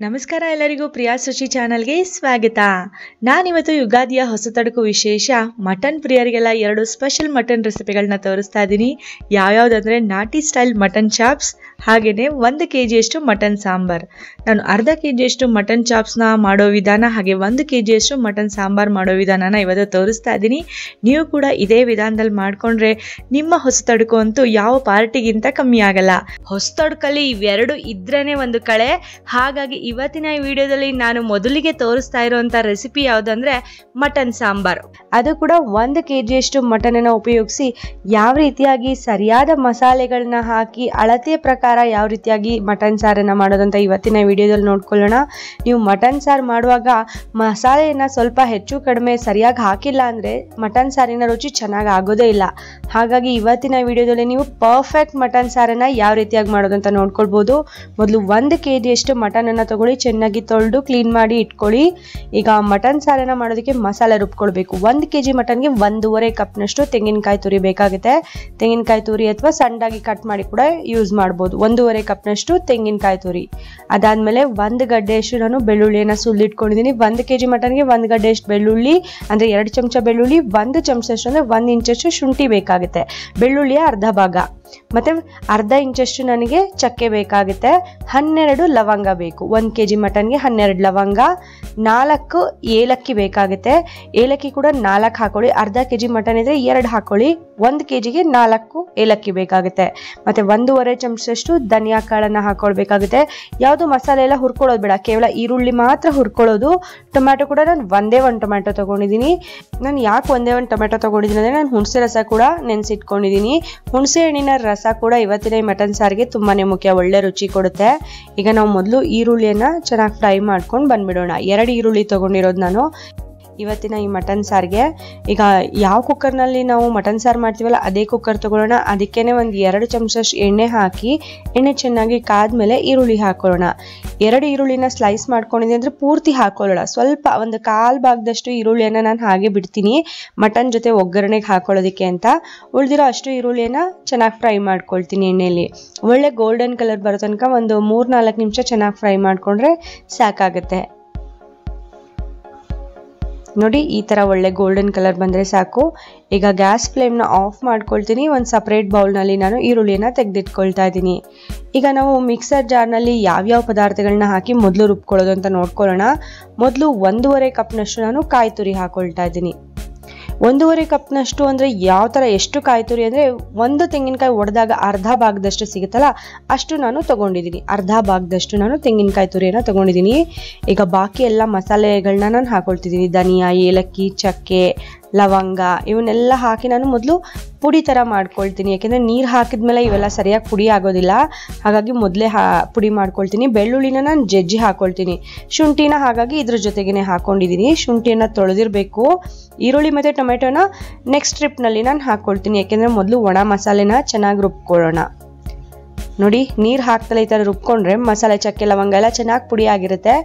ನಮಸ್ಕಾರ ಎಲ್ಲರಿಗೂ ಪ್ರಿಯಾ ಸುಶಿ ಚಾನಲ್ಗೆ ಸ್ವಾಗತ. ನಾನಿವತ್ತು ಯುಗಾದಿಯ ಹೊಸತಡುಕು ವಿಶೇಷ ಮಟನ್ ಪ್ರಿಯರಿಗೆಲ್ಲ 2 ಸ್ಪೆಷಲ್ ಮಟನ್ ರೆಸಿಪಿಗಳನ್ನ ತೋರಿಸ್ತಾ ಇದ್ದೀನಿ. ಯಾವ್ಯಾವುದಂದ್ರೆ ನಾಟಿ ಸ್ಟೈಲ್ ಮಟನ್ ಚಾಪ್ಸ್ ಹಾಗೆಯೇ 1 kg ಮಟನ್ ಸಾಂಬಾರ್. ನಾನು ಅರ್ಧ kg ಮಟನ್ ಚಾಪ್ಸ್ನ ಮಾಡೋ ವಿಧಾನ ಹಾಗೆ 1 kg ಮಟನ್ ಸಾಂಬಾರ್ ಮಾಡೋ ವಿಧಾನನ ಇವತ್ತು ತೋರಿಸ್ತಾ ಇದ್ದೀನಿ. ನೀವು ಕೂಡ ಇದೇ ವಿಧಾನದಲ್ಲಿ ಮಾಡ್ಕೊಂಡ್ರೆ ನಿಮ್ಮ ಹೊಸತಡುಕು ಅಂತೂ ಯಾವ ಪಾರ್ಟಿಗಿಂತ ಕಮ್ಮಿ ಆಗಲ್ಲ. ಹೊಸತಡುಕಲ್ಲಿ ಇವೆರಡು ಇದ್ರೇನೆ ಒಂದು ಕಳೆ. ಹಾಗಾಗಿ ಇವತ್ತಿನ ಈ ವಿಡಿಯೋದಲ್ಲಿ ನಾನು ಮೊದಲಿಗೆ ತೋರಿಸ್ತಾ ಇರುವಂತ ರೆಸಿಪಿ ಯಾವುದಂದ್ರೆ ಮಟನ್ ಸಾಂಬಾರ್. ಅದು ಕೂಡ 1 kg ಮಟನ್ ಅನ್ನು ಉಪಯೋಗಿಸಿ ಯಾವ ರೀತಿಯಾಗಿ ಸರಿಯಾದ ಮಸಾಲೆಗಳನ್ನ ಹಾಕಿ ಅಳತೆಯ ಪ್ರಕಾರ ಯಾವ ರೀತಿಯಾಗಿ ಮಟನ್ ಸಾರನ್ನ ಮಾಡೋದಂತ ಇವತ್ತಿನ ವಿಡಿಯೋದಲ್ಲಿ ನೋಡ್ಕೊಳ್ಳೋಣ. ನೀವು ಮಟನ್ ಸಾರು ಮಾಡುವಾಗ ಮಸಾಲೆಯನ್ನ ಸ್ವಲ್ಪ ಹೆಚ್ಚು ಕಡಿಮೆ ಸರಿಯಾಗಿ ಹಾಕಿಲ್ಲ ಅಂದ್ರೆ ಮಟನ್ ಸಾರಿನ ರುಚಿ ಚೆನ್ನಾಗಿ ಆಗೋದೇ ಇಲ್ಲ. ಹಾಗಾಗಿ ಇವತ್ತಿನ ವಿಡಿಯೋದಲ್ಲಿ ನೀವು ಪರ್ಫೆಕ್ಟ್ ಮಟನ್ ಸಾರನ್ನ ಯಾವ ರೀತಿಯಾಗಿ ಮಾಡೋದಂತ ನೋಡ್ಕೊಳ್ಬಹುದು. ಮೊದಲು 1 kg ಮಟನ್ ಅನ್ನ ತಗೊಳ್ಳಿ, ಚೆನ್ನಾಗಿ ತೊಳೆದು ಕ್ಲೀನ್ ಮಾಡಿ ಇಟ್ಕೊಳ್ಳಿ. ಈಗ ಮಟನ್ ಸಾರನ್ನ ಮಾಡೋದಕ್ಕೆ ಮಸಾಲೆ ರುಬ್ಕೊಳ್ಬೇಕು. 1 kg ಮಟನ್ಗೆ 1.5 ಕಪ್ನಷ್ಟು ತೆಂಗಿನಕಾಯಿ ತುರಿ ಬೇಕಾಗುತ್ತೆ. ತೆಂಗಿನಕಾಯಿ ತುರಿ ಅಥವಾ ಸಣ್ಣದಾಗಿ ಕಟ್ ಮಾಡಿ ಕೂಡ ಯೂಸ್ ಮಾಡ್ಬೋದು. 1.5 ಕಪ್ನಷ್ಟು ತೆಂಗಿನಕಾಯಿ ತುರಿ. ಅದಾದ್ಮೇಲೆ 1 ಗಡ್ಡೆಯಷ್ಟು ನಾನು ಬೆಳ್ಳುಳ್ಳಿಯನ್ನ ಸುಲಿಟ್ಕೊಂಡಿದ್ದೀನಿ. 1 kg ಮಟನ್ಗೆ 1 ಗಡ್ಡೆಯಷ್ಟು ಬೆಳ್ಳುಳ್ಳಿ ಅಂದ್ರೆ 2 ಚಮಚ ಬೆಳ್ಳುಳ್ಳಿ, 1 ಚಮಚಷ್ಟು ಅಂದ್ರೆ 1 ಇಂಚಷ್ಟು ಶುಂಠಿ ಬೇಕಾಗುತ್ತೆ. ಬೆಳ್ಳುಳ್ಳಿಯ ಅರ್ಧ ಭಾಗ. ಮತ್ತೆ ಅರ್ಧ ಇಂಚಷ್ಟು ನನಗೆ ಚಕ್ಕೆ ಬೇಕಾಗುತ್ತೆ. 12 ಲವಂಗ ಬೇಕು. 1 kg ಮಟನ್ಗೆ 12 ಲವಂಗ, 4 ಏಲಕ್ಕಿ ಬೇಕಾಗುತ್ತೆ. ಏಲಕ್ಕಿ ಕೂಡ 4 ಹಾಕೊಳ್ಳಿ. ಅರ್ಧ kg ಮಟನ್ ಇದ್ರೆ 2 ಹಾಕೊಳ್ಳಿ. 1 kgಗೆ 4 ಏಲಕ್ಕಿ ಬೇಕಾಗುತ್ತೆ. ಮತ್ತೆ 1.5 ಚಮಚಷ್ಟು ಧನಿಯಾ ಕಾಳನ್ನ ಹಾಕೊಳ್ಬೇಕಾಗುತ್ತೆ. ಯಾವುದು ಮಸಾಲೆ ಎಲ್ಲ ಹುರ್ಕೊಳ್ಳೋದು ಬೇಡ, ಕೇವಲ ಈರುಳ್ಳಿ ಮಾತ್ರ ಹುರ್ಕೊಳ್ಳೋದು. ಟೊಮ್ಯಾಟೊ ಕೂಡ ನಾನು ಒಂದೇ ಒಂದು ಟೊಮ್ಯಾಟೊ ತಗೊಂಡಿದ್ದೀನಿ. ನಾನು ಯಾಕೆ ಒಂದೇ ಒಂದು ಟೊಮ್ಯಾಟೊ ತಗೊಂಡಿದ್ದೀನಿ ಅಂದ್ರೆ ನಾನು ಹುಣಸೆ ರಸ ಕೂಡ ನೆನೆಸಿಟ್ಕೊಂಡಿದ್ದೀನಿ. ಹುಣಸೆ ಹಣ್ಣಿನ ರಸ ಕೂಡ ಇವತ್ತಿನ ಮಟನ್ ಸಾರಿಗೆ ತುಂಬಾನೇ ಮುಖ್ಯ, ಒಳ್ಳೆ ರುಚಿ ಕೊಡುತ್ತೆ. ಈಗ ನಾವು ಮೊದಲು ಈರುಳ್ಳಿಯನ್ನ ಚೆನ್ನಾಗಿ ಫ್ರೈ ಮಾಡ್ಕೊಂಡು ಬಂದ್ಬಿಡೋಣ. 2 ಈರುಳ್ಳಿ ತಗೊಂಡಿರೋದು ನಾನು ಇವತ್ತಿನ ಈ ಮಟನ್ ಸಾರಿಗೆ. ಈಗ ಯಾವ ಕುಕ್ಕರ್ನಲ್ಲಿ ನಾವು ಮಟನ್ ಸಾರು ಮಾಡ್ತೀವಲ್ಲ ಅದೇ ಕುಕ್ಕರ್ ತಗೊಳ್ಳೋಣ. ಅದಕ್ಕೇನೆ ಒಂದು 2 ಚಮಚಷ್ಟು ಎಣ್ಣೆ ಹಾಕಿ, ಎಣ್ಣೆ ಚೆನ್ನಾಗಿ ಕಾದ್ಮೇಲೆ ಈರುಳ್ಳಿ ಹಾಕೊಳ್ಳೋಣ. 2 ಈರುಳ್ಳಿನ ಸ್ಲೈಸ್ ಮಾಡ್ಕೊಂಡಿದ್ದೀನಿ ಅಂದ್ರೆ ಪೂರ್ತಿ ಹಾಕೊಳ್ಳೋಣ. ಸ್ವಲ್ಪ ಒಂದು 1/4 ಭಾಗದಷ್ಟು ಈರುಳ್ಳಿಯನ್ನ ನಾನು ಹಾಗೆ ಬಿಡ್ತೀನಿ ಮಟನ್ ಜೊತೆ ಒಗ್ಗರಣೆಗೆ ಹಾಕೊಳ್ಳೋದಕ್ಕೆ ಅಂತ. ಉಳಿದಿರೋ ಅಷ್ಟು ಈರುಳ್ಳಿಯನ್ನ ಚೆನ್ನಾಗಿ ಫ್ರೈ ಮಾಡ್ಕೊಳ್ತೀನಿ ಎಣ್ಣೆಯಲ್ಲಿ. ಒಳ್ಳೆ ಗೋಲ್ಡನ್ ಕಲರ್ ಬರೋ ತನಕ ಒಂದು 3-4 ನಿಮಿಷ ಚೆನ್ನಾಗಿ ಫ್ರೈ ಮಾಡ್ಕೊಂಡ್ರೆ ಸಾಕಾಗುತ್ತೆ. ನೋಡಿ, ಈ ತರ ಒಳ್ಳೆ ಗೋಲ್ಡನ್ ಕಲರ್ ಬಂದ್ರೆ ಸಾಕು. ಈಗ ಗ್ಯಾಸ್ ಫ್ಲೇಮ್ನ ಆಫ್ ಮಾಡ್ಕೊಳ್ತೀನಿ. ಒಂದು ಸಪರೇಟ್ ಬೌಲ್ನಲ್ಲಿ ನಾನು ಈರುಳ್ಳಿಯನ್ನ ತೆಗೆದಿಟ್ಕೊಳ್ತಾ ಇದ್ದೀನಿ. ಈಗ ನಾವು ಮಿಕ್ಸರ್ ಜಾರ್ನಲ್ಲಿ ಯಾವ್ಯಾವ ಪದಾರ್ಥಗಳನ್ನ ಹಾಕಿ ಮೊದಲು ರುಬ್ಕೊಳ್ಳೋದು ಅಂತ ನೋಡ್ಕೊಳ್ಳೋಣ. ಮೊದಲು 1.5 ಕಪ್ನಷ್ಟು ನಾನು ಕಾಯಿ ತುರಿ ಹಾಕೊಳ್ತಾ ಇದ್ದೀನಿ. 1.5 ಕಪ್ನಷ್ಟು ಅಂದ್ರೆ ಯಾವ ತರ, ಎಷ್ಟು ಕಾಯಿ ತುರಿ ಅಂದ್ರೆ 1 ತೆಂಗಿನಕಾಯಿ ಒಡೆದಾಗ ಅರ್ಧ ಭಾಗದಷ್ಟು ಸಿಗುತ್ತಲ್ಲ ಅಷ್ಟು ನಾನು ತಗೊಂಡಿದ್ದೀನಿ. ಅರ್ಧ ಭಾಗದಷ್ಟು ನಾನು ತೆಂಗಿನಕಾಯಿ ತುರಿಯನ್ನ ತಗೊಂಡಿದ್ದೀನಿ. ಈಗ ಬಾಕಿ ಎಲ್ಲ ಮಸಾಲೆಗಳನ್ನ ನಾನು ಹಾಕೊಳ್ತಿದ್ದೀನಿ. ಧನಿಯಾ, ಏಲಕ್ಕಿ, ಚಕ್ಕೆ, ಲವಂಗ ಇವನ್ನೆಲ್ಲ ಹಾಕಿ ನಾನು ಮೊದಲು ಪುಡಿ ತರ ಮಾಡ್ಕೊಳ್ತೀನಿ. ಯಾಕೆಂದ್ರೆ ನೀರು ಹಾಕಿದ್ಮೇಲೆ ಇವೆಲ್ಲ ಸರಿಯಾಗಿ ಪುಡಿ ಆಗೋದಿಲ್ಲ. ಹಾಗಾಗಿ ಮೊದಲೇ ಪುಡಿ ಮಾಡ್ಕೊಳ್ತೀನಿ. ಬೆಳ್ಳುಳ್ಳಿನ ನಾನು ಜಜ್ಜಿ ಹಾಕೊಳ್ತೀನಿ. ಶುಂಠಿನ ಹಾಗಾಗಿ ಇದ್ರ ಜೊತೆಗೇನೆ ಹಾಕೊಂಡಿದ್ದೀನಿ. ಶುಂಠಿಯನ್ನ ತೊಳೆದಿರ್ಬೇಕು. ಈರುಳ್ಳಿ ಮತ್ತೆ ಟೊಮೆಟೊನ ನೆಕ್ಸ್ಟ್ ಟ್ರಿಪ್ನಲ್ಲಿ ನಾನು ಹಾಕೊಳ್ತೀನಿ. ಯಾಕೆಂದ್ರೆ ಮೊದಲು ಒಣ ಮಸಾಲೆನ ಚೆನ್ನಾಗಿ ರುಬ್ಕೊಳ್ಳೋಣ. ನೋಡಿ, ನೀರು ಹಾಕ್ತಲೇ ಈ ಥರ ರುಬ್ಕೊಂಡ್ರೆ ಮಸಾಲೆ, ಚಕ್ಕೆ, ಲವಂಗ ಎಲ್ಲ ಚೆನ್ನಾಗಿ ಪುಡಿ ಆಗಿರುತ್ತೆ.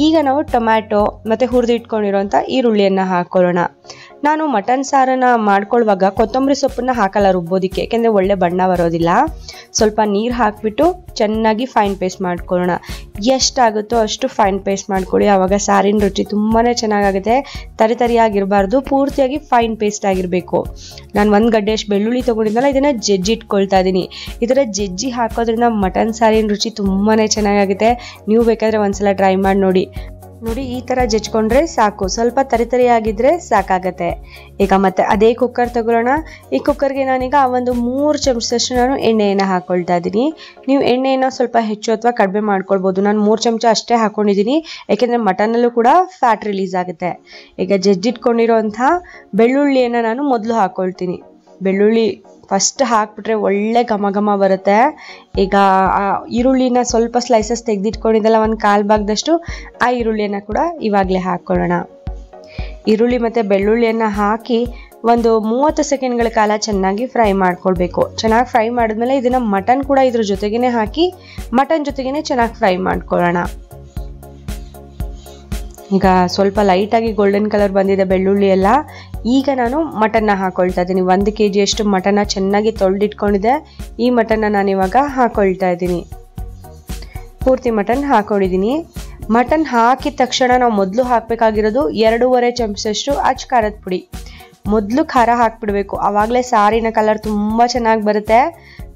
ಈಗ ನಾವು ಟೊಮ್ಯಾಟೊ ಮತ್ತೆ ಹುರಿದು ಇಟ್ಕೊಂಡಿರೋಂಥ ಈರುಳ್ಳಿಯನ್ನ ಹಾಕೊಳ್ಳೋಣ. ನಾನು ಮಟನ್ ಸಾರನ್ನ ಮಾಡ್ಕೊಳ್ಳುವಾಗ ಕೊತ್ತಂಬರಿ ಸೊಪ್ಪನ್ನ ಹಾಕಲ್ಲ ರುಬ್ಬೋದಿಕ್ಕೆ, ಯಾಕೆಂದ್ರೆ ಒಳ್ಳೆ ಬಣ್ಣ ಬರೋದಿಲ್ಲ. ಸ್ವಲ್ಪ ನೀರು ಹಾಕ್ಬಿಟ್ಟು ಚೆನ್ನಾಗಿ ಫೈನ್ ಪೇಸ್ಟ್ ಮಾಡ್ಕೊಳ್ಳೋಣ. ಎಷ್ಟಾಗುತ್ತೋ ಅಷ್ಟು ಫೈನ್ ಪೇಸ್ಟ್ ಮಾಡ್ಕೊಳ್ಳಿ. ಆವಾಗ ಸಾರಿನ ರುಚಿ ತುಂಬಾನೇ ಚೆನ್ನಾಗಾಗುತ್ತೆ. ತರಿಯಾಗಿರಬಾರ್ದು, ಪೂರ್ತಿಯಾಗಿ ಫೈನ್ ಪೇಸ್ಟ್ ಆಗಿರಬೇಕು. ನಾನು 1 ಗಡ್ಡೆಯಷ್ಟು ಬೆಳ್ಳುಳ್ಳಿ ತಗೊಂಡಿದ್ದಲ್ಲ, ಇದನ್ನ ಜಜ್ಜಿ ಇಟ್ಕೊಳ್ತಾ ಇದ್ದೀನಿ. ಈ ಥರ ಜಜ್ಜಿ ಹಾಕೋದ್ರಿಂದ ಮಟನ್ ಸಾರಿನ ರುಚಿ ತುಂಬಾನೇ ಚೆನ್ನಾಗಾಗುತ್ತೆ. ನೀವು ಬೇಕಾದ್ರೆ ಒಂದ್ಸಲ ಟ್ರೈ ಮಾಡಿ ನೋಡಿ. ನೋಡಿ, ಈ ತರ ಜಜ್ಕೊಂಡ್ರೆ ಸಾಕು. ಸ್ವಲ್ಪ ತರಿಯಾಗಿದ್ರೆ ಸಾಕಾಗತ್ತೆ. ಈಗ ಮತ್ತೆ ಅದೇ ಕುಕ್ಕರ್ ತಗೊಳ್ಳೋಣ. ಈ ಕುಕ್ಕರ್ಗೆ ನಾನೀಗ ಒಂದು 3 ಚಮಚದಷ್ಟು ನಾನು ಎಣ್ಣೆಯನ್ನ ಹಾಕೊಳ್ತಾ ಇದ್ದೀನಿ. ನೀವು ಎಣ್ಣೆಯನ್ನ ಸ್ವಲ್ಪ ಹೆಚ್ಚು ಅಥವಾ ಕಡಿಮೆ ಮಾಡ್ಕೊಳ್ಬಹುದು. ನಾನು 3 ಚಮಚ ಅಷ್ಟೇ ಹಾಕೊಂಡಿದ್ದೀನಿ, ಯಾಕೆಂದ್ರೆ ಮಟನಲ್ಲೂ ಕೂಡ ಫ್ಯಾಟ್ ರಿಲೀಸ್ ಆಗುತ್ತೆ. ಈಗ ಜಜ್ಜಿಟ್ಕೊಂಡಿರೋಂಥ ಬೆಳ್ಳುಳ್ಳಿಯನ್ನ ನಾನು ಮೊದಲು ಹಾಕೊಳ್ತೀನಿ. ಬೆಳ್ಳುಳ್ಳಿ ಫಸ್ಟ್ ಹಾಕ್ಬಿಟ್ರೆ ಒಳ್ಳೆ ಘಮ ಘಮ ಬರುತ್ತೆ. ಈಗ ಈರುಳ್ಳಿನ ಸ್ವಲ್ಪ ಸ್ಲೈಸಸ್ ತೆಗೆದಿಟ್ಕೊಂಡಿದ್ದಲ್ಲ 1/4 ಭಾಗದಷ್ಟು, ಆ ಈರುಳ್ಳಿಯನ್ನ ಕೂಡ ಇವಾಗಲೇ ಹಾಕೊಳ್ಳೋಣ. ಈರುಳ್ಳಿ ಮತ್ತೆ ಬೆಳ್ಳುಳ್ಳಿಯನ್ನ ಹಾಕಿ ಒಂದು 30 ಸೆಕೆಂಡ್ಗಳ ಕಾಲ ಚೆನ್ನಾಗಿ ಫ್ರೈ ಮಾಡ್ಕೊಳ್ಬೇಕು. ಚೆನ್ನಾಗಿ ಫ್ರೈ ಮಾಡಿದ್ಮೇಲೆ ಇದನ್ನ ಮಟನ್ ಕೂಡ ಇದ್ರ ಜೊತೆಗೇನೆ ಹಾಕಿ ಮಟನ್ ಜೊತೆಗೇನೆ ಚೆನ್ನಾಗಿ ಫ್ರೈ ಮಾಡ್ಕೊಳ್ಳೋಣ. ಈಗ ಸ್ವಲ್ಪ ಲೈಟಾಗಿ ಗೋಲ್ಡನ್ ಕಲರ್ ಬಂದಿದೆ ಬೆಳ್ಳುಳ್ಳಿ ಎಲ್ಲ. ಈಗ ನಾನು ಮಟನ್ನ ಹಾಕೊಳ್ತಾ ಇದ್ದೀನಿ. 1 kg ಅಷ್ಟು ಮಟನ್ನ ಚೆನ್ನಾಗಿ ತೊಳೆದಿಟ್ಕೊಂಡಿದ್ದೆ. ಈ ಮಟನ್ನ ನಾನು ಇವಾಗ ಹಾಕೊಳ್ತಾ ಇದ್ದೀನಿ. ಪೂರ್ತಿ ಮಟನ್ ಹಾಕೊಂಡಿದ್ದೀನಿ. ಮಟನ್ ಹಾಕಿದ ತಕ್ಷಣ ನಾವು ಮೊದಲು ಹಾಕಬೇಕಾಗಿರೋದು 2.5 ಚಮಚದಷ್ಟು ಅಚ್ಚ ಖಾರದ ಪುಡಿ. ಮೊದಲು ಖಾರ ಹಾಕ್ಬಿಡ್ಬೇಕು, ಆವಾಗಲೇ ಸಾರಿನ ಕಲರ್ ತುಂಬ ಚೆನ್ನಾಗಿ ಬರುತ್ತೆ.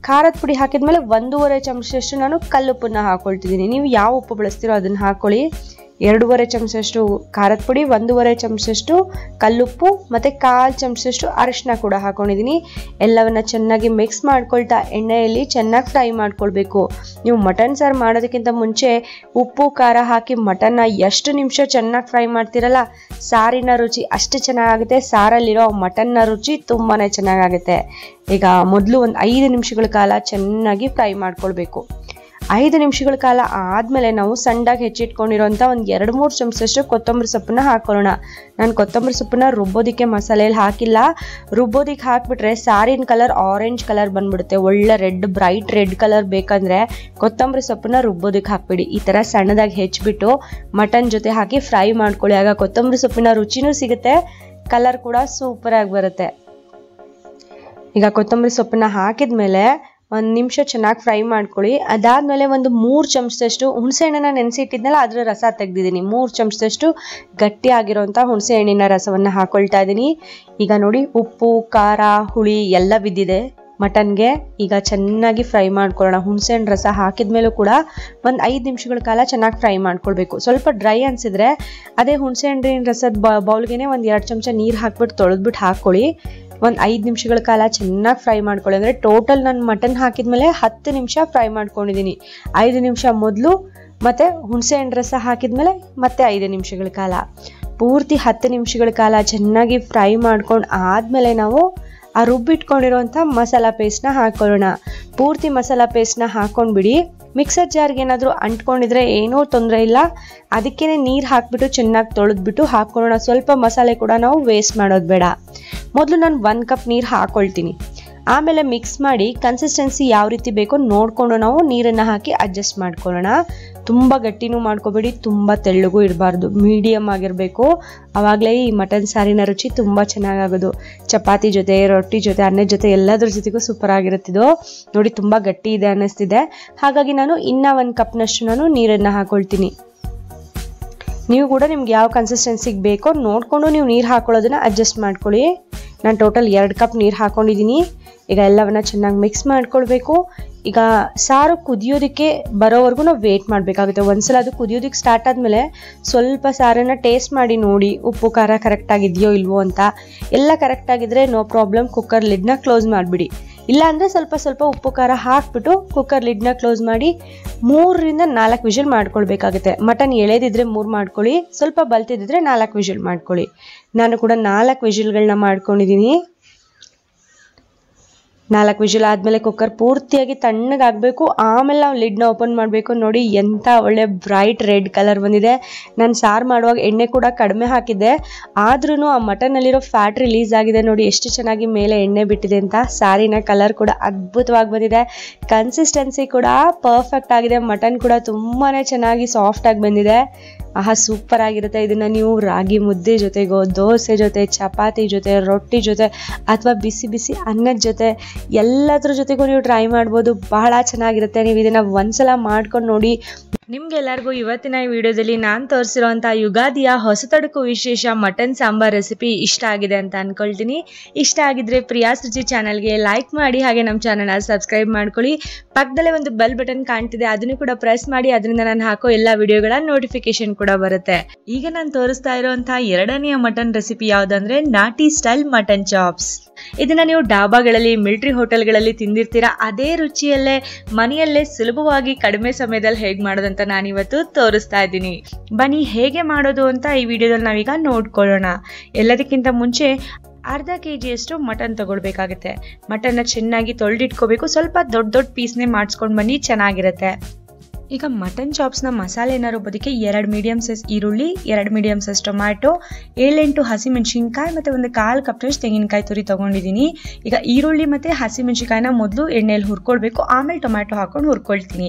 ಖಾರದ ಪುಡಿ ಹಾಕಿದ್ಮೇಲೆ 1.5 ಚಮಚದಷ್ಟು ನಾನು ಕಲ್ಲುಪ್ಪನ್ನ ಹಾಕೊಳ್ತಿದ್ದೀನಿ. ನೀವು ಯಾವ ಉಪ್ಪು ಬಳಸ್ತೀರೋ ಅದನ್ನು ಹಾಕೊಳ್ಳಿ. 2.5 ಚಮಚದಷ್ಟು ಖಾರದ ಪುಡಿ, 1.5 ಚಮಚದಷ್ಟು ಕಲ್ಲುಪ್ಪು ಮತ್ತು 1/4 ಚಮಚದಷ್ಟು ಅರಿಶಿನ ಕೂಡ ಹಾಕೊಂಡಿದ್ದೀನಿ. ಎಲ್ಲವನ್ನ ಚೆನ್ನಾಗಿ ಮಿಕ್ಸ್ ಮಾಡ್ಕೊಳ್ತಾ ಎಣ್ಣೆಯಲ್ಲಿ ಚೆನ್ನಾಗಿ ಫ್ರೈ ಮಾಡ್ಕೊಳ್ಬೇಕು. ನೀವು ಮಟನ್ ಸಾರು ಮಾಡೋದಕ್ಕಿಂತ ಮುಂಚೆ ಉಪ್ಪು ಖಾರ ಹಾಕಿ ಮಟನ್ನ ಎಷ್ಟು ನಿಮಿಷ ಚೆನ್ನಾಗಿ ಫ್ರೈ ಮಾಡ್ತಿರಲ್ಲ, ಸಾರಿನ ರುಚಿ ಅಷ್ಟು ಚೆನ್ನಾಗಾಗುತ್ತೆ. ಸಾರಲ್ಲಿರೋ ಮಟನ್ನ ರುಚಿ ತುಂಬಾ ಚೆನ್ನಾಗಾಗುತ್ತೆ. ಈಗ ಮೊದಲು ಒಂದು 5 ನಿಮಿಷಗಳ ಕಾಲ ಚೆನ್ನಾಗಿ ಫ್ರೈ ಮಾಡ್ಕೊಳ್ಬೇಕು. 5 ನಿಮಿಷಗಳ ಕಾಲ ಆದಮೇಲೆ ನಾವು ಸಣ್ಣದಾಗಿ ಹೆಚ್ಚಿಟ್ಕೊಂಡಿರೋಂಥ ಒಂದು 2-3 ಚಮಚದಷ್ಟು ಕೊತ್ತಂಬರಿ ಸೊಪ್ಪನ್ನ ಹಾಕೊಳ್ಳೋಣ. ನಾನು ಕೊತ್ತಂಬರಿ ಸೊಪ್ಪನ್ನ ರುಬ್ಬೋದಕ್ಕೆ ಮಸಾಲೆಯಲ್ಲಿ ಹಾಕಿಲ್ಲ. ರುಬ್ಬೋದಕ್ಕೆ ಹಾಕಿಬಿಟ್ರೆ ಸಾರಿನ ಕಲರ್ ಆರೆಂಜ್ ಕಲರ್ ಬಂದ್ಬಿಡುತ್ತೆ. ಒಳ್ಳೆ ಬ್ರೈಟ್ ರೆಡ್ ಕಲರ್ ಬೇಕಂದರೆ ಕೊತ್ತಂಬರಿ ಸೊಪ್ಪನ್ನ ರುಬ್ಬೋದಕ್ಕೆ ಹಾಕ್ಬಿಡಿ. ಈ ಥರ ಸಣ್ಣದಾಗಿ ಹೆಚ್ಚಿಬಿಟ್ಟು ಮಟನ್ ಜೊತೆ ಹಾಕಿ ಫ್ರೈ ಮಾಡ್ಕೊಳ್ಳಿ. ಆಗ ಕೊತ್ತಂಬರಿ ಸೊಪ್ಪಿನ ರುಚಿನೂ ಸಿಗುತ್ತೆ, ಕಲರ್ ಕೂಡ ಸೂಪರಾಗಿ ಬರುತ್ತೆ. ಈಗ ಕೊತ್ತಂಬರಿ ಸೊಪ್ಪನ್ನ ಹಾಕಿದ ಮೇಲೆ 1 ನಿಮಿಷ ಚೆನ್ನಾಗಿ ಫ್ರೈ ಮಾಡ್ಕೊಳ್ಳಿ. ಅದಾದಮೇಲೆ ಒಂದು 3 ಚಮಚದಷ್ಟು ಹುಣಸೆ ಹಣ್ಣನ್ನು ನೆನೆಸಿಟ್ಟಿದ್ನಲ್ಲ, ಅದರ ರಸ ತೆಗೆದಿದ್ದೀನಿ. 3 ಚಮಚದಷ್ಟು ಗಟ್ಟಿ ಆಗಿರೋಂಥ ಹುಣಸೆ ಹಣ್ಣಿನ ರಸವನ್ನು ಹಾಕೊಳ್ತಾ ಇದ್ದೀನಿ. ಈಗ ನೋಡಿ, ಉಪ್ಪು ಖಾರ ಹುಳಿ ಎಲ್ಲ ಬಿದ್ದಿದೆ ಮಟನ್ಗೆ. ಈಗ ಚೆನ್ನಾಗಿ ಫ್ರೈ ಮಾಡ್ಕೊಳ್ಳೋಣ. ಹುಣಸೆ ಹಣ್ಣು ರಸ ಹಾಕಿದ ಮೇಲೂ ಕೂಡ ಒಂದು 5 ನಿಮಿಷಗಳ ಕಾಲ ಚೆನ್ನಾಗಿ ಫ್ರೈ ಮಾಡ್ಕೊಳ್ಬೇಕು. ಸ್ವಲ್ಪ ಡ್ರೈ ಅನಿಸಿದ್ರೆ ಅದೇ ಹುಣಸೆ ಹಣ್ಣಿನ ರಸದ ಬೌಲ್ಗೆ ಒಂದು 2 ಚಮಚ ನೀರು ಹಾಕ್ಬಿಟ್ಟು ತೊಳೆದ್ಬಿಟ್ಟು ಹಾಕ್ಕೊಳ್ಳಿ. ಒಂದು 5 ನಿಮಿಷಗಳ ಕಾಲ ಚೆನ್ನಾಗಿ ಫ್ರೈ ಮಾಡ್ಕೊಳ್ಳಿ. ಅಂದರೆ ಟೋಟಲ್ ನಾನು ಮಟನ್ ಹಾಕಿದ್ಮೇಲೆ 10 ನಿಮಿಷ ಫ್ರೈ ಮಾಡ್ಕೊಂಡಿದ್ದೀನಿ. 5 ನಿಮಿಷ ಮೊದಲು ಮತ್ತು ಹುಣಸೆ ಹಣ್ಣು ರಸ ಹಾಕಿದ್ಮೇಲೆ ಮತ್ತೆ 5 ನಿಮಿಷಗಳ ಕಾಲ, ಪೂರ್ತಿ 10 ನಿಮಿಷಗಳ ಕಾಲ ಚೆನ್ನಾಗಿ ಫ್ರೈ ಮಾಡ್ಕೊಂಡು ಆದಮೇಲೆ ನಾವು ಆ ರುಬ್ಬಿಟ್ಕೊಂಡಿರೋಂಥ ಮಸಾಲ ಪೇಸ್ಟ್ನ ಹಾಕೊಳ್ಳೋಣ. ಪೂರ್ತಿ ಮಸಾಲ ಪೇಸ್ಟ್ನ ಹಾಕೊಂಡ್ಬಿಡಿ. ಮಿಕ್ಸರ್ ಜಾರ್ಗೆ ಏನಾದರೂ ಅಂಟ್ಕೊಂಡಿದ್ರೆ ಏನೂ ತೊಂದರೆ ಇಲ್ಲ. ಅದಕ್ಕೇ ನೀರು ಹಾಕಿಬಿಟ್ಟು ಚೆನ್ನಾಗಿ ತೊಳೆದ್ಬಿಟ್ಟು ಹಾಕ್ಕೊಳ್ಳೋಣ. ಸ್ವಲ್ಪ ಮಸಾಲೆ ಕೂಡ ನಾವು ವೇಸ್ಟ್ ಮಾಡೋದು ಬೇಡ. ಮೊದಲು ನಾನು 1 ಕಪ್ ನೀರು ಹಾಕ್ಕೊಳ್ತೀನಿ. ಆಮೇಲೆ ಮಿಕ್ಸ್ ಮಾಡಿ ಕನ್ಸಿಸ್ಟೆನ್ಸಿ ಯಾವ ರೀತಿ ಬೇಕೋ ನೋಡಿಕೊಂಡು ನಾವು ನೀರನ್ನು ಹಾಕಿ ಅಡ್ಜಸ್ಟ್ ಮಾಡ್ಕೊಳ್ಳೋಣ. ತುಂಬ ಗಟ್ಟಿನೂ ಮಾಡ್ಕೋಬೇಡಿ, ತುಂಬ ತೆಳ್ಳಗೂ ಇರಬಾರ್ದು, ಮೀಡಿಯಮ್ ಆಗಿರಬೇಕು. ಆವಾಗಲೇ ಈ ಮಟನ್ ಸಾರಿನ ರುಚಿ ತುಂಬ ಚೆನ್ನಾಗಾಗೋದು. ಚಪಾತಿ ಜೊತೆ, ರೊಟ್ಟಿ ಜೊತೆ, ಅನ್ನದ ಜೊತೆ ಎಲ್ಲದ್ರ ಜೊತೆಗೂ ಸೂಪರ್ ಆಗಿರುತ್ತಿದ್ದು. ನೋಡಿ, ತುಂಬ ಗಟ್ಟಿ ಇದೆ ಅನ್ನಿಸ್ತಿದೆ. ಹಾಗಾಗಿ ನಾನು ಇನ್ನೂ 1 ಕಪ್ನಷ್ಟು ನಾನು ನೀರನ್ನು ಹಾಕೊಳ್ತೀನಿ. ನೀವು ಕೂಡ ನಿಮ್ಗೆ ಯಾವ ಕನ್ಸಿಸ್ಟೆನ್ಸಿಗೆ ಬೇಕೋ ನೋಡಿಕೊಂಡು ನೀವು ನೀರು ಹಾಕೊಳ್ಳೋದನ್ನ ಅಡ್ಜಸ್ಟ್ ಮಾಡ್ಕೊಳ್ಳಿ. ನಾನು ಟೋಟಲ್ 2 ಕಪ್ ನೀರು ಹಾಕ್ಕೊಂಡಿದ್ದೀನಿ. ಈಗ ಎಲ್ಲವನ್ನ ಚೆನ್ನಾಗಿ ಮಿಕ್ಸ್ ಮಾಡ್ಕೊಳ್ಬೇಕು. ಈಗ ಸಾರು ಕುದಿಯೋದಕ್ಕೆ ಬರೋವರೆಗೂ ನಾವು ವೇಟ್ ಮಾಡಬೇಕಾಗುತ್ತೆ. ಒಂದ್ಸಲ ಅದು ಕುದಿಯೋದಕ್ಕೆ ಸ್ಟಾರ್ಟ್ ಆದಮೇಲೆ ಸ್ವಲ್ಪ ಸಾರನ್ನು ಟೇಸ್ಟ್ ಮಾಡಿ ನೋಡಿ, ಉಪ್ಪು ಖಾರ ಕರೆಕ್ಟಾಗಿದೆಯೋ ಇಲ್ವೋ ಅಂತ. ಎಲ್ಲ ಕರೆಕ್ಟಾಗಿದ್ದರೆ ನೋ ಪ್ರಾಬ್ಲಮ್, ಕುಕ್ಕರ್ ಲಿಡ್ನ ಕ್ಲೋಸ್ ಮಾಡಿಬಿಡಿ. ಇಲ್ಲಾಂದರೆ ಸ್ವಲ್ಪ ಉಪ್ಪು ಖಾರ ಹಾಕ್ಬಿಟ್ಟು ಕುಕ್ಕರ್ ಲಿಡ್ನ ಕ್ಲೋಸ್ ಮಾಡಿ 3ರಿಂದ 4 ವಿಷಲ್ ಮಾಡ್ಕೊಳ್ಬೇಕಾಗುತ್ತೆ. ಮಟನ್ ಎಳೆದಿದ್ರೆ 3 ಮಾಡ್ಕೊಳ್ಳಿ, ಸ್ವಲ್ಪ ಬಲ್ತಿದ್ರೆ 4 ವಿಷಲ್ ಮಾಡ್ಕೊಳ್ಳಿ. ನಾನು ಕೂಡ 4 ವಿಷಲ್ಗಳನ್ನ ಮಾಡ್ಕೊಂಡಿದ್ದೀನಿ. 4 ವಿಷಲ್ ಆದಮೇಲೆ ಕುಕ್ಕರ್ ಪೂರ್ತಿಯಾಗಿ ತಣ್ಣಗಾಗಬೇಕು. ಆಮೇಲೆ ನಾವು ಲಿಡ್ನ ಓಪನ್ ಮಾಡಬೇಕು. ನೋಡಿ, ಎಂಥ ಒಳ್ಳೆ ಬ್ರೈಟ್ ರೆಡ್ ಕಲರ್ ಬಂದಿದೆ. ನಾನು ಸಾರು ಮಾಡುವಾಗ ಎಣ್ಣೆ ಕೂಡ ಕಡಿಮೆ ಹಾಕಿದ್ದೆ, ಆದ್ರೂ ಆ ಮಟನ್ನಲ್ಲಿರೋ ಫ್ಯಾಟ್ ರಿಲೀಸ್ ಆಗಿದೆ. ನೋಡಿ ಎಷ್ಟು ಚೆನ್ನಾಗಿ ಮೇಲೆ ಎಣ್ಣೆ ಬಿಟ್ಟಿದೆ ಅಂತ. ಸಾರಿನ ಕಲರ್ ಕೂಡ ಅದ್ಭುತವಾಗಿ ಬಂದಿದೆ. ಕನ್ಸಿಸ್ಟೆನ್ಸಿ ಕೂಡ ಪರ್ಫೆಕ್ಟ್ ಆಗಿದೆ. ಮಟನ್ ಕೂಡ ತುಂಬಾ ಚೆನ್ನಾಗಿ ಸಾಫ್ಟಾಗಿ ಬಂದಿದೆ. ಸೂಪರ್ ಆಗಿರುತ್ತೆ. ಇದನ್ನು ನೀವು ರಾಗಿ ಮುದ್ದೆ ಜೊತೆಗೋ, ದೋಸೆ ಜೊತೆ, ಚಪಾತಿ ಜೊತೆ, ರೊಟ್ಟಿ ಜೊತೆ ಅಥವಾ ಬಿಸಿ ಬಿಸಿ ಅನ್ನದ ಜೊತೆ ಎಲ್ಲದ್ರ ಜೊತೆಗೂ ನೀವು ಟ್ರೈ ಮಾಡ್ಬೋದು. ಬಹಳ ಚೆನ್ನಾಗಿರುತ್ತೆ. ನೀವು ಇದನ್ನು ಒಂದ್ಸಲ ಮಾಡ್ಕೊಂಡು ನೋಡಿ. ನಿಮ್ಗೆಲ್ಲರಿಗೂ ಇವತ್ತಿನ ಈ ವಿಡಿಯೋದಲ್ಲಿ ನಾನು ತೋರಿಸಿರೋಂಥ ಯುಗಾದಿಯ ಹೊಸತಡುಕು ವಿಶೇಷ ಮಟನ್ ಸಾಂಬಾರ್ ರೆಸಿಪಿ ಇಷ್ಟ ಆಗಿದೆ ಅಂತ ಅಂದ್ಕೊಳ್ತೀನಿ. ಇಷ್ಟ ಆಗಿದ್ರೆ ಪ್ರಿಯಾಸ್ ರುಚಿ ಚಾನಲ್ಗೆ ಲೈಕ್ ಮಾಡಿ, ಹಾಗೆ ನಮ್ಮ ಚಾನಲ್ನ ಸಬ್ಸ್ಕ್ರೈಬ್ ಮಾಡ್ಕೊಳ್ಳಿ. ಪಕ್ಕದಲ್ಲೇ ಒಂದು ಬೆಲ್ ಬಟನ್ ಕಾಣ್ತಿದೆ, ಅದನ್ನು ಕೂಡ ಪ್ರೆಸ್ ಮಾಡಿ. ಅದರಿಂದ ನಾನು ಹಾಕೋ ಎಲ್ಲ ವಿಡಿಯೋಗಳ ನೋಟಿಫಿಕೇಶನ್ ಕೂಡ ಬರುತ್ತೆ. ಈಗ ನಾನು ತೋರಿಸ್ತಾ ಇರೋಂಥ 2ನೇ ಮಟನ್ ರೆಸಿಪಿ ಯಾವುದಂದ್ರೆ ನಾಟಿ ಸ್ಟೈಲ್ ಮಟನ್ ಚಾಪ್ಸ್. ಇದನ್ನ ನೀವು ಡಾಬಾಗಳಲ್ಲಿ, ಮಿಲಿಟರಿ ಹೋಟೆಲ್ಗಳಲ್ಲಿ ತಿಂದಿರ್ತೀರಾ. ಅದೇ ರುಚಿಯಲ್ಲೇ ಮನೆಯಲ್ಲೇ ಸುಲಭವಾಗಿ ಕಡಿಮೆ ಸಮಯದಲ್ಲಿ ಹೇಗೆ ಮಾಡೋದಂತ ನಾನಿವತ್ತು ತೋರಿಸ್ತಾ ಇದ್ದೀನಿ. ಬನ್ನಿ ಹೇಗೆ ಮಾಡೋದು ಅಂತ ಈ ವಿಡಿಯೋದಲ್ಲಿ ನಾವೀಗ ನೋಡ್ಕೊಳ್ಳೋಣ. ಎಲ್ಲದಕ್ಕಿಂತ ಮುಂಚೆ ಅರ್ಧ kg ಮಟನ್ ತಗೊಳ್ಬೇಕಾಗುತ್ತೆ. ಮಟನ್ನ ಚೆನ್ನಾಗಿ ತೊಳೆದಿಟ್ಕೋಬೇಕು. ಸ್ವಲ್ಪ ದೊಡ್ಡ ಪೀಸ್ನೇ ಮಾಡಿಸ್ಕೊಂಡು ಬನ್ನಿ, ಚೆನ್ನಾಗಿರುತ್ತೆ. ಈಗ ಮಟನ್ ಚಾಪ್ಸ್ನ ಮಸಾಲೆನ ರುಬ್ಬೋದಕ್ಕೆ 2 ಮೀಡಿಯಮ್ ಸೈಜ್ ಈರುಳ್ಳಿ, 2 ಮೀಡಿಯಮ್ ಸೈಜ್ ಟೊಮ್ಯಾಟೊ, 7-8 ಹಸಿಮೆಣಸಿನ್ಕಾಯಿ ಮತ್ತು ಒಂದು 1/4 ಕಪ್ನಷ್ಟು ತೆಂಗಿನಕಾಯಿ ತುರಿ ತೊಗೊಂಡಿದ್ದೀನಿ. ಈಗ ಈರುಳ್ಳಿ ಮತ್ತು ಹಸಿಮೆಣಸಿನ್ಕಾಯಿನ ಮೊದಲು ಎಣ್ಣೆಯಲ್ಲಿ ಹುರ್ಕೊಳ್ಬೇಕು, ಆಮೇಲೆ ಟೊಮ್ಯಾಟೊ ಹಾಕೊಂಡು ಹುರ್ಕೊಳ್ತೀನಿ.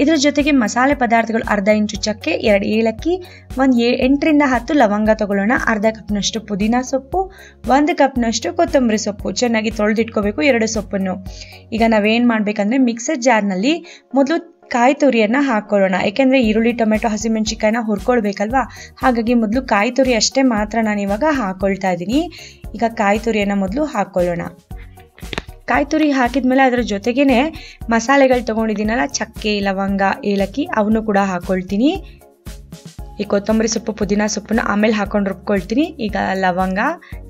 ಇದ್ರ ಜೊತೆಗೆ ಮಸಾಲೆ ಪದಾರ್ಥಗಳು ಅರ್ಧ ಇಂಚು ಚಕ್ಕೆ, 2 ಏಲಕ್ಕಿ, ಒಂದು 8ರಿಂದ 10 ಲವಂಗ ತಗೊಳ್ಳೋಣ, ಅರ್ಧ ಕಪ್ನಷ್ಟು ಪುದೀನ ಸೊಪ್ಪು, 1 ಕಪ್ನಷ್ಟು ಕೊತ್ತಂಬರಿ ಸೊಪ್ಪು. ಚೆನ್ನಾಗಿ ತೊಳೆದಿಟ್ಕೋಬೇಕು 2 ಸೊಪ್ಪನ್ನು. ಈಗ ನಾವೇನು ಮಾಡಬೇಕಂದ್ರೆ ಮಿಕ್ಸರ್ ಜಾರ್ನಲ್ಲಿ ಮೊದಲು ಕಾಯಿ ತುರಿಯನ್ನು ಹಾಕ್ಕೊಳ್ಳೋಣ. ಯಾಕೆಂದರೆ ಈರುಳ್ಳಿ ಟೊಮೆಟೊ ಹಸಿಮೆಣಸಿಕಾಯಿನ ಹುರ್ಕೊಳ್ಬೇಕಲ್ವಾ, ಹಾಗಾಗಿ ಮೊದಲು ಕಾಯಿ ತುರಿ ಅಷ್ಟೇ ಮಾತ್ರ ನಾನು ಇವಾಗ ಹಾಕ್ಕೊಳ್ತಾ ಇದ್ದೀನಿ. ಈಗ ಕಾಯಿ ತುರಿಯನ್ನು ಮೊದಲು ಹಾಕ್ಕೊಳ್ಳೋಣ. ಕಾಯಿ ತುರಿ ಹಾಕಿದ್ಮೇಲೆ ಅದರ ಜೊತೆಗೇ ಮಸಾಲೆಗಳು ತೊಗೊಂಡಿದ್ದೀನಲ್ಲ, ಚಕ್ಕೆ, ಲವಂಗ, ಏಲಕ್ಕಿ ಅವನು ಕೂಡ ಹಾಕ್ಕೊಳ್ತೀನಿ. ಈ ಕೊತ್ತಂಬರಿ ಸೊಪ್ಪು, ಪುದೀನ ಸೊಪ್ಪನ್ನ ಆಮೇಲೆ ಹಾಕೊಂಡು ರುಬ್ಕೊಳ್ತೀನಿ. ಈಗ ಲವಂಗ,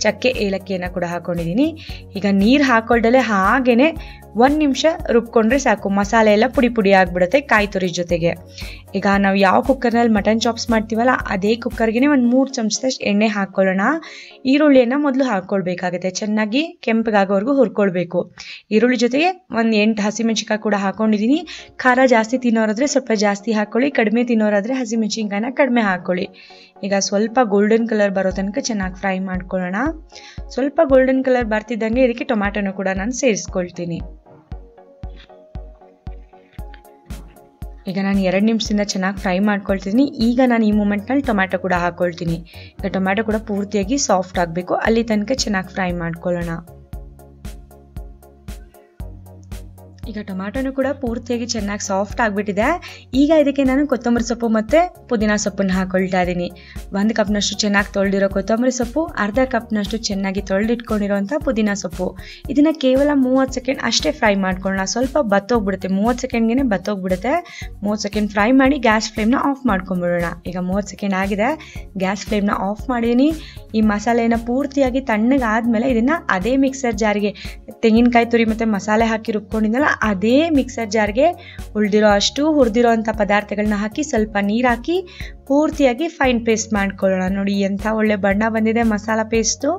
ಚಕ್ಕೆ, ಏಲಕ್ಕಿಯನ್ನು ಕೂಡ ಹಾಕ್ಕೊಂಡಿದ್ದೀನಿ. ಈಗ ನೀರು ಹಾಕ್ಕೊಳ್ದಲ್ಲೇ ಹಾಗೇ 1 ನಿಮಿಷ ರುಬ್ಕೊಂಡ್ರೆ ಸಾಕು. ಮಸಾಲೆ ಎಲ್ಲ ಪುಡಿ ಪುಡಿ ಆಗಿಬಿಡುತ್ತೆ ಕಾಯಿ ತುರಿ ಜೊತೆಗೆ. ಈಗ ನಾವು ಯಾವ ಕುಕ್ಕರ್ನಲ್ಲಿ ಮಟನ್ ಚಾಪ್ಸ್ ಮಾಡ್ತೀವಲ್ಲ ಅದೇ ಕುಕ್ಕರ್ಗೆ ಒಂದು 3 ಚಮಚದಷ್ಟು ಎಣ್ಣೆ ಹಾಕ್ಕೊಳ್ಳೋಣ. ಈರುಳ್ಳಿಯನ್ನು ಮೊದಲು ಹಾಕ್ಕೊಳ್ಬೇಕಾಗುತ್ತೆ. ಚೆನ್ನಾಗಿ ಕೆಂಪಗಾಗೋವರೆಗೂ ಹುರ್ಕೊಳ್ಬೇಕು. ಈರುಳ್ಳಿ ಜೊತೆಗೆ ಒಂದು 8 ಹಸಿಮೆಣಸಿನ್ಕಾಯಿ ಕೂಡ ಹಾಕ್ಕೊಂಡಿದ್ದೀನಿ. ಖಾರ ಜಾಸ್ತಿ ತಿನ್ನೋರಾದರೆ ಸ್ವಲ್ಪ ಜಾಸ್ತಿ ಹಾಕ್ಕೊಳ್ಳಿ, ಕಡಿಮೆ ತಿನ್ನೋರಾದರೆ ಹಸಿಮೆಣಸಿನ್ಕಾಯಿನ ಕಡಿಮೆ ಹಾಕ್ಕೊಳ್ಳಿ. ಈಗ ಸ್ವಲ್ಪ ಗೋಲ್ಡನ್ ಕಲರ್ ಬರೋ ತನಕ ಚೆನ್ನಾಗಿ ಫ್ರೈ ಮಾಡ್ಕೊಳ್ಳೋಣ. ಸ್ವಲ್ಪ ಗೋಲ್ಡನ್ ಕಲರ್ ಬರ್ತಿದ್ದಂಗೆ ಇದಕ್ಕೆ ಟೊಮ್ಯಾಟೊನೂ ಕೂಡ ನಾನು ಸೇರಿಸ್ಕೊಳ್ತೀನಿ. ಈಗ ನಾನು 2 ನಿಮಿಷದಿಂದ ಚೆನ್ನಾಗಿ ಫ್ರೈ ಮಾಡ್ಕೊಳ್ತಿದ್ದೀನಿ. ಈಗ ನಾನು ಈ ಮೂಮೆಂಟ್ನಲ್ಲಿ ಟೊಮ್ಯಾಟೊ ಕೂಡ ಹಾಕ್ಕೊಳ್ತೀನಿ. ಈಗ ಟೊಮ್ಯಾಟೊ ಕೂಡ ಪೂರ್ತಿಯಾಗಿ ಸಾಫ್ಟ್ ಆಗಬೇಕು, ಅಲ್ಲಿ ತನಕ ಚೆನ್ನಾಗಿ ಫ್ರೈ ಮಾಡ್ಕೊಳ್ಳೋಣ. ಈಗ ಟೊಮ್ಯಾಟೊನೂ ಕೂಡ ಪೂರ್ತಿಯಾಗಿ ಚೆನ್ನಾಗಿ ಸಾಫ್ಟ್ ಆಗಿಬಿಟ್ಟಿದೆ. ಈಗ ಇದಕ್ಕೆ ನಾನು ಕೊತ್ತಂಬರಿ ಸೊಪ್ಪು ಮತ್ತು ಪುದೀನ ಸೊಪ್ಪನ್ನು ಹಾಕ್ಕೊಳ್ತಾ ಇದ್ದೀನಿ. 1 ಕಪ್ನಷ್ಟು ಚೆನ್ನಾಗಿ ತೊಳೆದಿರೋ ಕೊತ್ತಂಬರಿ ಸೊಪ್ಪು, ಅರ್ಧ ಕಪ್ನಷ್ಟು ಚೆನ್ನಾಗಿ ತೊಳೆದಿಟ್ಕೊಂಡಿರೋಂಥ ಪುದೀನ ಸೊಪ್ಪು. ಇದನ್ನು ಕೇವಲ 30 ಸೆಕೆಂಡ್ ಅಷ್ಟೇ ಫ್ರೈ ಮಾಡ್ಕೊಳ್ಳೋಣ. ಸ್ವಲ್ಪ ಬತ್ತೋಗ್ಬಿಡುತ್ತೆ, 30 ಸೆಕೆಂಡ್ಗೆ ಬತ್ತೋಗ್ಬಿಡುತ್ತೆ. 30 ಸೆಕೆಂಡ್ ಫ್ರೈ ಮಾಡಿ ಗ್ಯಾಸ್ ಫ್ಲೇಮ್ನ ಆಫ್ ಮಾಡ್ಕೊಂಬಿಡೋಣ. ಈಗ 30 ಸೆಕೆಂಡ್ ಆಗಿದೆ, ಗ್ಯಾಸ್ ಫ್ಲೇಮ್ನ ಆಫ್ ಮಾಡಿದ್ದೀನಿ. ಈ ಮಸಾಲೆಯನ್ನು ಪೂರ್ತಿಯಾಗಿ ತಣ್ಣಗಾದ್ಮೇಲೆ ಇದನ್ನು ಅದೇ ಮಿಕ್ಸರ್ ಜಾರಿಗೆ, ತೆಂಗಿನಕಾಯಿ ತುರಿ ಮತ್ತು ಮಸಾಲೆ ಹಾಕಿ ರುಬ್ಕೊಂಡಿದ್ದಲ್ಲ ಅದೇ ಮಿಕ್ಸರ್ ಜಾರ್ಗೆ ಹುರಿದಿರೋ ಅಂಥ ಪದಾರ್ಥಗಳನ್ನ ಹಾಕಿ ಸ್ವಲ್ಪ ನೀರು ಹಾಕಿ ಪೂರ್ತಿಯಾಗಿ ಫೈನ್ ಪೇಸ್ಟ್ ಮಾಡ್ಕೊಳ್ಳೋಣ. ನೋಡಿ ಎಂಥ ಒಳ್ಳೆ ಬಣ್ಣ ಬಂದಿದೆ ಮಸಾಲ ಪೇಸ್ಟು.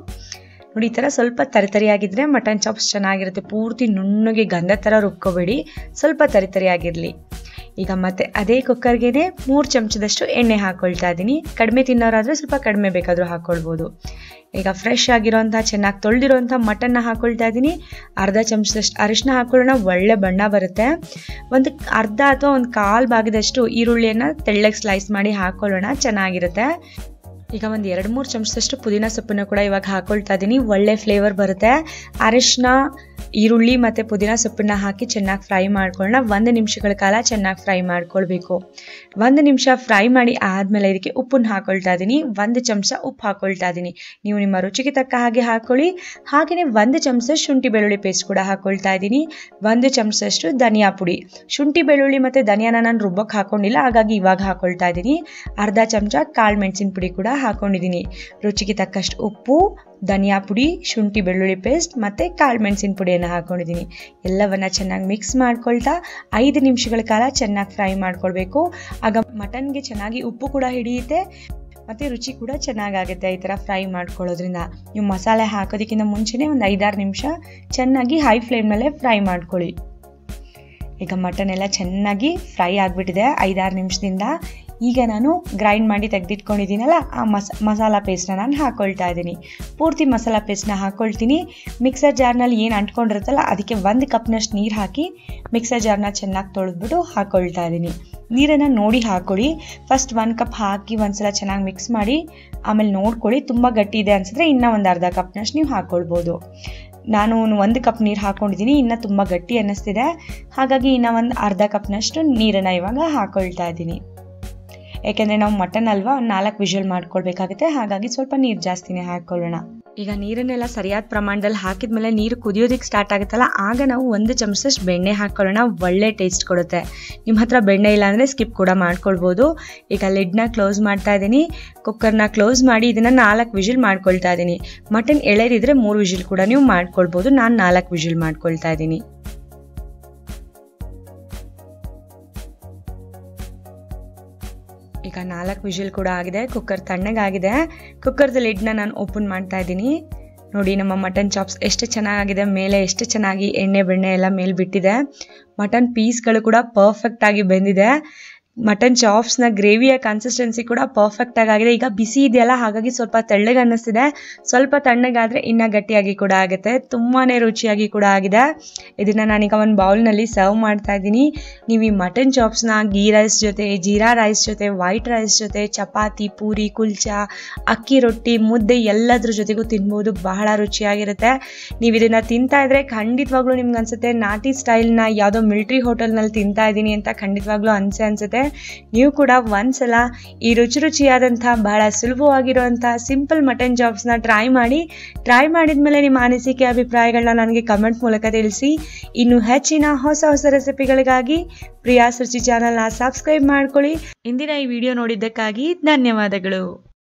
ನೋಡಿ ಈ ಥರ ಸ್ವಲ್ಪ ತರಿತರಿಯಾಗಿದ್ದರೆ ಮಟನ್ ಚಾಪ್ಸ್ ಚೆನ್ನಾಗಿರುತ್ತೆ. ಪೂರ್ತಿ ನುಣ್ಣಗೆ ಗಂಧ ಥರ ರುಬ್ಕೋಬೇಡಿ, ಸ್ವಲ್ಪ ತರಿತರಿಯಾಗಿರಲಿ. ಈಗ ಮತ್ತೆ ಅದೇ ಕುಕ್ಕರ್ಗೆ 3 ಚಮಚದಷ್ಟು ಎಣ್ಣೆ ಹಾಕ್ಕೊಳ್ತಾ ಇದ್ದೀನಿ. ಕಡಿಮೆ ತಿನ್ನೋರಾದರೆ ಸ್ವಲ್ಪ ಕಡಿಮೆ ಬೇಕಾದರೂ ಹಾಕ್ಕೊಳ್ಬೋದು. ಈಗ ಫ್ರೆಶ್ ಆಗಿರೋಂಥ ಚೆನ್ನಾಗಿ ತೊಳೆದಿರೋಂಥ ಮಟನ್ನ ಹಾಕ್ಕೊಳ್ತಾ ಇದ್ದೀನಿ. ಅರ್ಧ ಚಮಚದಷ್ಟು ಅರಿಶಿನ ಹಾಕ್ಕೊಳ್ಳೋಣ, ಒಳ್ಳೆ ಬಣ್ಣ ಬರುತ್ತೆ. ಒಂದು ಅರ್ಧ ಅಥವಾ ಒಂದು 1/4 ಭಾಗದಷ್ಟು ಈರುಳ್ಳಿಯನ್ನು ತೆಳ್ಳಗೆ ಸ್ಲೈಸ್ ಮಾಡಿ ಹಾಕ್ಕೊಳ್ಳೋಣ, ಚೆನ್ನಾಗಿರುತ್ತೆ. ಈಗ ಒಂದು 2-3 ಚಮಚದಷ್ಟು ಪುದೀನ ಸೊಪ್ಪನ್ನು ಕೂಡ ಇವಾಗ ಹಾಕ್ಕೊಳ್ತಾ ಇದ್ದೀನಿ, ಒಳ್ಳೆ ಫ್ಲೇವರ್ ಬರುತ್ತೆ. ಅರಿಶಿನ, ಈರುಳ್ಳಿ ಮತ್ತು ಪುದೀನ ಸೊಪ್ಪನ್ನು ಹಾಕಿ ಚೆನ್ನಾಗಿ ಫ್ರೈ ಮಾಡ್ಕೊಳ್ಳೋಣ. 1 ನಿಮಿಷಗಳ ಕಾಲ ಚೆನ್ನಾಗಿ ಫ್ರೈ ಮಾಡ್ಕೊಳ್ಬೇಕು. 1 ನಿಮಿಷ ಫ್ರೈ ಮಾಡಿ ಆದಮೇಲೆ ಇದಕ್ಕೆ ಉಪ್ಪನ್ನು ಹಾಕ್ಕೊಳ್ತಾ ಇದ್ದೀನಿ. 1 ಚಮಚ ಉಪ್ಪು ಹಾಕ್ಕೊಳ್ತಾ ಇದ್ದೀನಿ. ನೀವು ನಿಮ್ಮ ರುಚಿಗೆ ತಕ್ಕ ಹಾಗೆ ಹಾಕ್ಕೊಳ್ಳಿ. ಹಾಗೆಯೇ 1 ಚಮಚದಷ್ಟು ಶುಂಠಿ ಬೆಳ್ಳುಳ್ಳಿ ಪೇಸ್ಟ್ ಕೂಡ ಹಾಕ್ಕೊಳ್ತಾ ಇದ್ದೀನಿ. 1 ಚಮಚದಷ್ಟು ಧನಿಯಾ ಪುಡಿ. ಶುಂಠಿ ಬೆಳ್ಳುಳ್ಳಿ ಮತ್ತು ಧನಿಯಾನ ನಾನು ರುಬ್ಬಕ್ಕೆ ಹಾಕ್ಕೊಂಡಿಲ್ಲ, ಹಾಗಾಗಿ ಇವಾಗ ಹಾಕ್ಕೊಳ್ತಾ ಇದ್ದೀನಿ. ಅರ್ಧ ಚಮಚ ಕಾಳು ಮೆಣಸಿನ ಪುಡಿ ಕೂಡ ಹಾಕ್ಕೊಂಡಿದ್ದೀನಿ. ರುಚಿಗೆ ತಕ್ಕಷ್ಟು ಉಪ್ಪು, ಧನಿಯಾ ಪುಡಿ, ಶುಂಠಿ ಬೆಳ್ಳುಳ್ಳಿ ಪೇಸ್ಟ್ ಮತ್ತು ಕಾಳು ಮೆಣಸಿನ ಪುಡಿಯನ್ನು ಹಾಕ್ಕೊಂಡಿದ್ದೀನಿ. ಎಲ್ಲವನ್ನು ಚೆನ್ನಾಗಿ ಮಿಕ್ಸ್ ಮಾಡ್ಕೊಳ್ತಾ 5 ನಿಮಿಷಗಳ ಕಾಲ ಚೆನ್ನಾಗಿ ಫ್ರೈ ಮಾಡ್ಕೊಳ್ಬೇಕು. ಆಗ ಮಟನ್ಗೆ ಚೆನ್ನಾಗಿ ಉಪ್ಪು ಕೂಡ ಹಿಡಿಯುತ್ತೆ ಮತ್ತು ರುಚಿ ಕೂಡ ಚೆನ್ನಾಗಾಗುತ್ತೆ ಈ ಥರ ಫ್ರೈ ಮಾಡ್ಕೊಳ್ಳೋದ್ರಿಂದ. ನೀವು ಮಸಾಲೆ ಹಾಕೋದಕ್ಕಿಂತ ಮುಂಚೆನೇ ಒಂದು 5-6 ನಿಮಿಷ ಚೆನ್ನಾಗಿ ಹೈ ಫ್ಲೇಮ್ನಲ್ಲೇ ಫ್ರೈ ಮಾಡ್ಕೊಳ್ಳಿ. ಈಗ ಮಟನ್ ಎಲ್ಲ ಚೆನ್ನಾಗಿ ಫ್ರೈ ಆಗಿಬಿಟ್ಟಿದೆ 5-6 ನಿಮಿಷದಿಂದ. ಈಗ ನಾನು ಗ್ರೈಂಡ್ ಮಾಡಿ ತೆಗೆದಿಟ್ಕೊಂಡಿದ್ದೀನಲ್ಲ ಆ ಮಸಾಲ ಪೇಸ್ಟನ್ನ ನಾನು ಹಾಕ್ಕೊಳ್ತಾ ಇದ್ದೀನಿ. ಪೂರ್ತಿ ಮಸಾಲ ಪೇಸ್ಟನ್ನ ಹಾಕ್ಕೊಳ್ತೀನಿ. ಮಿಕ್ಸರ್ ಜಾರ್ನಲ್ಲಿ ಏನು ಅಂಟ್ಕೊಂಡಿರುತ್ತಲ್ಲ ಅದಕ್ಕೆ 1 ಕಪ್ನಷ್ಟು ನೀರು ಹಾಕಿ ಮಿಕ್ಸರ್ ಜಾರ್ನ ಚೆನ್ನಾಗಿ ತೊಳೆದ್ಬಿಟ್ಟು ಹಾಕ್ಕೊಳ್ತಾ ಇದ್ದೀನಿ. ನೀರನ್ನು ನೋಡಿ ಹಾಕ್ಕೊಳ್ಳಿ. ಫಸ್ಟ್ 1 ಕಪ್ ಹಾಕಿ ಒಂದ್ಸಲ ಚೆನ್ನಾಗಿ ಮಿಕ್ಸ್ ಮಾಡಿ ಆಮೇಲೆ ನೋಡ್ಕೊಳ್ಳಿ. ತುಂಬ ಗಟ್ಟಿ ಇದೆ ಅನಿಸಿದ್ರೆ ಇನ್ನೂ ಒಂದು ಅರ್ಧ ಕಪ್ನಷ್ಟು ನೀವು ಹಾಕ್ಕೊಳ್ಬೋದು. ನಾನು 1 ಕಪ್ ನೀರು ಹಾಕ್ಕೊಂಡಿದ್ದೀನಿ, ಇನ್ನೂ ತುಂಬ ಗಟ್ಟಿ ಅನ್ನಿಸ್ತಿದೆ, ಹಾಗಾಗಿ ಇನ್ನೂ ಒಂದು ಅರ್ಧ ಕಪ್ನಷ್ಟು ನೀರನ್ನು ಇವಾಗ ಹಾಕ್ಕೊಳ್ತಾ ಇದ್ದೀನಿ. ಯಾಕೆಂದರೆ ನಾವು ಮಟನ್ ಅಲ್ವಾ 4 ವಿಷಲ್ ಮಾಡ್ಕೊಳ್ಬೇಕಾಗುತ್ತೆ, ಹಾಗಾಗಿ ಸ್ವಲ್ಪ ನೀರು ಜಾಸ್ತಿನೇ ಹಾಕ್ಕೊಳ್ಳೋಣ. ಈಗ ನೀರನ್ನೆಲ್ಲ ಸರಿಯಾದ ಪ್ರಮಾಣದಲ್ಲಿ ಹಾಕಿದ್ಮೇಲೆ ನೀರು ಕುದಿಯೋದಕ್ಕೆ ಸ್ಟಾರ್ಟ್ ಆಗುತ್ತಲ್ಲ ಆಗ ನಾವು 1 ಚಮಚದಷ್ಟು ಬೆಣ್ಣೆ ಹಾಕ್ಕೊಳ್ಳೋಣ, ಒಳ್ಳೆ ಟೇಸ್ಟ್ ಕೊಡುತ್ತೆ. ನಿಮ್ಮ ಹತ್ರ ಬೆಣ್ಣೆ ಇಲ್ಲ ಅಂದರೆ ಸ್ಕಿಪ್ ಕೂಡ ಮಾಡ್ಕೊಳ್ಬೋದು. ಈಗ ಲಿಡ್ನ ಕ್ಲೋಸ್ ಮಾಡ್ತಾ ಇದ್ದೀನಿ. ಕುಕ್ಕರ್ನ ಕ್ಲೋಸ್ ಮಾಡಿ ಇದನ್ನು 4 ವಿಷಲ್ ಮಾಡ್ಕೊಳ್ತಾ ಇದ್ದೀನಿ. ಮಟನ್ ಎಳೆದಿದ್ರೆ 3 ವಿಷಲ್ ಕೂಡ ನೀವು ಮಾಡ್ಕೊಳ್ಬೋದು. ನಾನು 4 ವಿಷಲ್ ಮಾಡ್ಕೊಳ್ತಾ ಇದ್ದೀನಿ. ಈಗ 4 ವಿಷಲ್ ಕೂಡ ಆಗಿದೆ. ಕುಕ್ಕರ್ ತಣ್ಣಗಾಗಿದೆ. ಕುಕ್ಕರ್ದ ಲಿಡ್ನ ನಾನು ಓಪನ್ ಮಾಡ್ತಾ ಇದ್ದೀನಿ. ನೋಡಿ ನಮ್ಮ ಮಟನ್ ಚಾಪ್ಸ್ ಎಷ್ಟು ಚೆನ್ನಾಗಿದೆ, ಮೇಲೆ ಎಷ್ಟು ಚೆನ್ನಾಗಿ ಎಣ್ಣೆ ಬೆಣ್ಣೆ ಎಲ್ಲ ಮೇಲೆ ಬಿಟ್ಟಿದೆ. ಮಟನ್ ಪೀಸ್ಗಳು ಕೂಡ ಪರ್ಫೆಕ್ಟಾಗಿ ಬೆಂದಿದೆ. ಮಟನ್ ಚಾಪ್ಸ್ನ ಗ್ರೇವಿಯ ಕನ್ಸಿಸ್ಟೆನ್ಸಿ ಕೂಡ ಪರ್ಫೆಕ್ಟ್ ಆಗಿದೆ. ಈಗ ಬಿಸಿ ಇದೆಯಲ್ಲ, ಹಾಗಾಗಿ ಸ್ವಲ್ಪ ತೆಳ್ಳಗೆ ಅನ್ನಿಸ್ತಿದೆ. ಸ್ವಲ್ಪ ತಣ್ಣಗಾದರೆ ಇನ್ನೂ ಗಟ್ಟಿಯಾಗಿ ಕೂಡ ಆಗುತ್ತೆ. ತುಂಬಾ ರುಚಿಯಾಗಿ ಕೂಡ ಆಗಿದೆ. ಇದನ್ನು ನಾನೀಗ ಒಂದು ಬೌಲ್ನಲ್ಲಿ ಸರ್ವ್ ಮಾಡ್ತಾ ಇದ್ದೀನಿ. ನೀವು ಈ ಮಟನ್ ಚಾಪ್ಸ್ನ ಗೀ ರೈಸ್ ಜೊತೆ, ಜೀರಾ ರೈಸ್ ಜೊತೆ, ವೈಟ್ ರೈಸ್ ಜೊತೆ, ಚಪಾತಿ, ಪೂರಿ, ಕುಲ್ಚಾ, ಅಕ್ಕಿ ರೊಟ್ಟಿ, ಮುದ್ದೆ ಎಲ್ಲದ್ರ ಜೊತೆಗೂ ತಿನ್ಬೋದು. ಬಹಳ ರುಚಿಯಾಗಿರುತ್ತೆ. ನೀವು ಇದನ್ನು ತಿಂತಾ ಇದ್ರೆ ಖಂಡಿತವಾಗ್ಲೂ ನಿಮ್ಗೆ ಅನ್ಸುತ್ತೆ ನಾಟಿ ಸ್ಟೈಲ್ನ ಯಾವುದೋ ಮಿಲಿಟ್ರಿ ಹೋಟೆಲ್ನಲ್ಲಿ ತಿಂತಾ ಇದ್ದೀನಿ ಅಂತ ಖಂಡಿತವಾಗ್ಲೂ ಅನ್ಸುತ್ತೆ. ನೀವು ಕೂಡ ಒಂದ್ಸಲ ಈ ರುಚಿಯಾದಂಥ ಬಹಳ ಸುಲಭವಾಗಿರುವಂಥ ಸಿಂಪಲ್ ಮಟನ್ ಚಾಪ್ಸ್ನ ಟ್ರೈ ಮಾಡಿದ್ಮೇಲೆ ನಿಮ್ಮ ಅನಿಸಿಕೆ ಅಭಿಪ್ರಾಯಗಳನ್ನ ನನಗೆ ಕಮೆಂಟ್ ಮೂಲಕ ತಿಳಿಸಿ. ಇನ್ನು ಹೆಚ್ಚಿನ ಹೊಸ ರೆಸಿಪಿಗಳಿಗಾಗಿ ಪ್ರಿಯಾಸ್ ರುಚಿ ಚಾನಲ್ನ ಸಬ್ಸ್ಕ್ರೈಬ್ ಮಾಡ್ಕೊಳ್ಳಿ. ಇಂದಿನ ಈ ವಿಡಿಯೋ ನೋಡಿದ್ದಕ್ಕಾಗಿ ಧನ್ಯವಾದಗಳು.